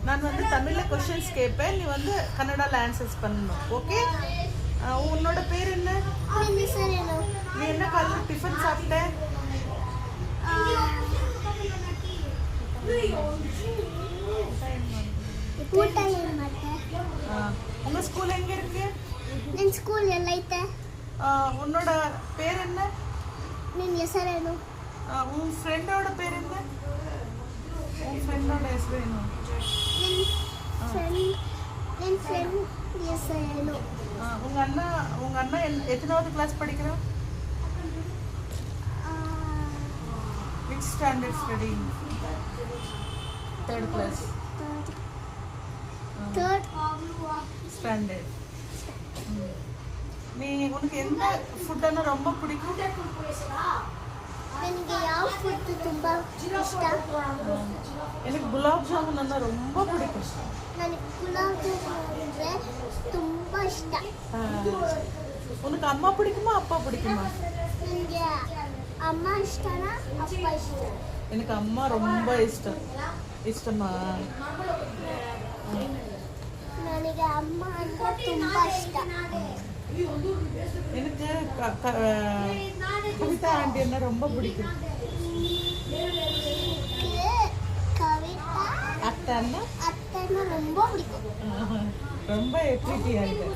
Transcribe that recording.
நான் வந்து தமிழ்ல क्वेश्चंस கேட்பேன், நீ வந்து கன்னடால ஆன்சர்ஸ் பண்ணணும். ஓகே? உன்னோட பேர் என்ன? நீ என்ன காலையில டிஃபன் சாப்பிட்ட? உங்க ஸ்கூல் எங்க இருக்கு? என் ஸ்கூல் எல்லைட்ட. உன்னோட பேர் என்ன? ನಿನ್ನ ಹೆಸರೇನು? உன் ஃப்ரெண்டோட பேர் என்ன? உன் ஃப்ரெண்டோட ಹೆಸರೇನು? ನಿನ್ನ ಫ್ರೆಂಡ್ ಹೆಸರೇನು? உங்க அண்ணா எத்தனாவது கிளாஸ் படிக்கிறான்? Which standard studying? Third class. Third standard. உனக்கு எந்த ஃபுட் அண்ணா ரொம்ப பிடிக்கும்? ನನಗೆ ಯಾವ ಫುಡ್ ತುಂಬಾ ಇಷ್ಟ? எனக்கு ಗುಲಾಬ್ ಜಾಮೂನ್ ಅನ್ನ ரொம்ப பிடிக்கும். ನನಗೆ ಗುಲಾಬ್ ಜಾಮೂನ್ ಅಂದ್ರೆ ತುಂಬಾ ಇಷ್ಟ. உனக்கு அம்மா பிடிக்குமா அப்பா பிடிக்குமா? ನನಗೆ ಅಮ್ಮ ಇಷ್ಟನಾ ಅಪ್ಪ ಇಷ್ಟ? எனக்கு அம்மா ரொம்ப இஷ்டமா. ನನಗೆ ಅಮ್ಮ ಅಂದ್ರೆ ತುಂಬಾ ಇಷ್ಟ. எனக்கு கவிதா ஆண்டி என்ன ரொம்ப பிடிக்கும். கவிதா அத்தை அண்ணா ரொம்ப பிடிக்கும். ரொம்ப எப்ரிட்டியா இருக்கு.